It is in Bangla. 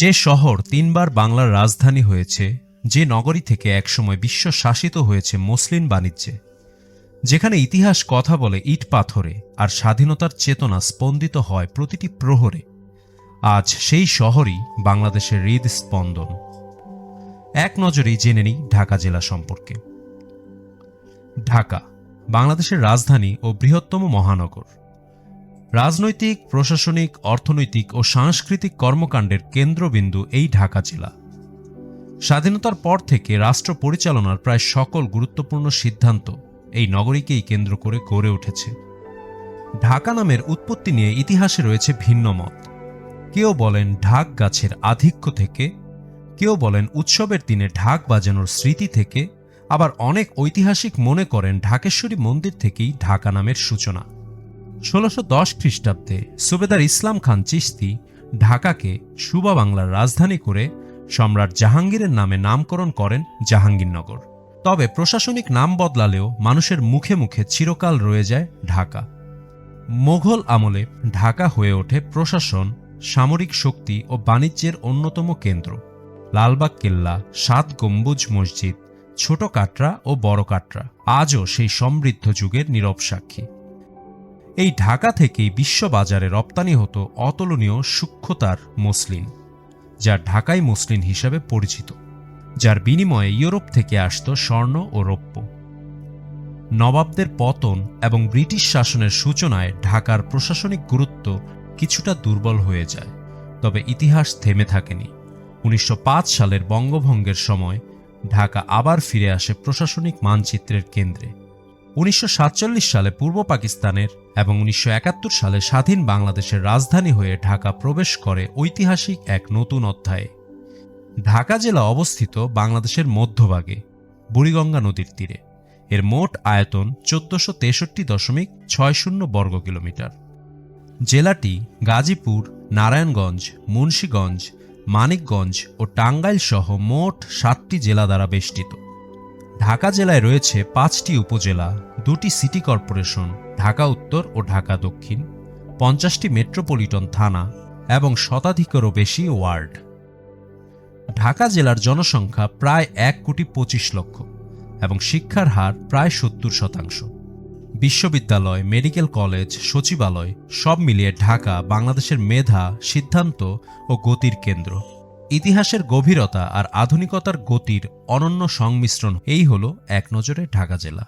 যে শহর তিনবার বাংলার রাজধানী হয়েছে, যে নগরী থেকে একসময় বিশ্ব শাসিত হয়েছে মসলিন বাণিজ্যে, যেখানে ইতিহাস কথা বলে ইট পাথরে আর স্বাধীনতার চেতনা স্পন্দিত হয় প্রতিটি প্রহরে, আজ সেই শহরই বাংলাদেশের হৃদস্পন্দন। এক নজরেই জেনে নিই ঢাকা জেলা সম্পর্কে। ঢাকা বাংলাদেশের রাজধানী ও বৃহত্তম মহানগর। রাজনৈতিক, প্রশাসনিক, অর্থনৈতিক ও সাংস্কৃতিক কর্মকাণ্ডের কেন্দ্রবিন্দু এই ঢাকা জেলা। স্বাধীনতার পর থেকে রাষ্ট্র পরিচালনার প্রায় সকল গুরুত্বপূর্ণ সিদ্ধান্ত এই নগরীকেই কেন্দ্র করে গড়ে উঠেছে। ঢাকা নামের উৎপত্তি নিয়ে ইতিহাসে রয়েছে ভিন্ন মত। কেউ বলেন ঢাক গাছের আধিক্য থেকে, কেউ বলেন উৎসবের দিনে ঢাক বাজানোর স্মৃতি থেকে, আবার অনেক ঐতিহাসিক মনে করেন ঢাকেশ্বরী মন্দির থেকেই ঢাকা নামের সূচনা। ১৬১০ খ্রিস্টাব্দে সুবেদার ইসলাম খান চিশতি ঢাকাকে সুবা বাংলার রাজধানী করে সম্রাট জাহাঙ্গীরের নামে নামকরণ করেন জাহাঙ্গীরনগর। তবে প্রশাসনিক নাম বদলালেও মানুষের মুখে মুখে চিরকাল রয়ে যায় ঢাকা। মোঘল আমলে ঢাকা হয়ে ওঠে প্রশাসন, সামরিক শক্তি ও বাণিজ্যের অন্যতম কেন্দ্র। লালবাগ কেল্লা, ৭ গম্বুজ মসজিদ, ছোট কাটরা ও বড় কাটরা আজও সেই সমৃদ্ধ যুগের নীরব সাক্ষী। এই ঢাকা থেকেই বিশ্ববাজারে রপ্তানি হতো অতুলনীয় সূক্ষ্মতার মসলিন, যা ঢাকাই মসলিন হিসাবে পরিচিত, যার বিনিময়ে ইউরোপ থেকে আসত স্বর্ণ ও রৌপ্য। নবাবদের পতন এবং ব্রিটিশ শাসনের সূচনায় ঢাকার প্রশাসনিক গুরুত্ব কিছুটা দুর্বল হয়ে যায়, তবে ইতিহাস থেমে থাকেনি। ১৯০৫ সালের বঙ্গভঙ্গের সময় ঢাকা আবার ফিরে আসে প্রশাসনিক মানচিত্রের কেন্দ্রে। ১৯৪৭ সালে পূর্ব পাকিস্তানের এবং ১৯৭১ সালে স্বাধীন বাংলাদেশের রাজধানী হয়ে ঢাকা প্রবেশ করে ঐতিহাসিক এক নতুন অধ্যায়ে। ঢাকা জেলা অবস্থিত বাংলাদেশের মধ্যভাগে, বুড়িগঙ্গা নদীর তীরে। এর মোট আয়তন ১৪৬৩.৬০ বর্গ কিলোমিটার। জেলাটি গাজীপুর, নারায়ণগঞ্জ, মুন্সিগঞ্জ, মানিকগঞ্জ ও টাঙ্গাইল সহ মোট ৭টি জেলা দ্বারা বেষ্টিত। ঢাকা জেলায় রয়েছে ৫টি উপজেলা, ২টি সিটি কর্পোরেশন, ঢাকা উত্তর ও ঢাকা দক্ষিণ, ৫০টি মেট্রোপলিটন থানা এবং শতাধিকেরও বেশি ওয়ার্ড। ঢাকা জেলার জনসংখ্যা প্রায় ১,২৫,০০,০০০ এবং শিক্ষার হার প্রায় ৭০%। বিশ্ববিদ্যালয়, মেডিকেল কলেজ, সচিবালয় সব মিলিয়ে ঢাকা বাংলাদেশের মেধা, সিদ্ধান্ত ও গতির কেন্দ্র। ইতিহাসের গভীরতা আর আধুনিকতার গতির অনন্য সংমিশ্রণ, এই হলো এক নজরে ঢাকা জেলা।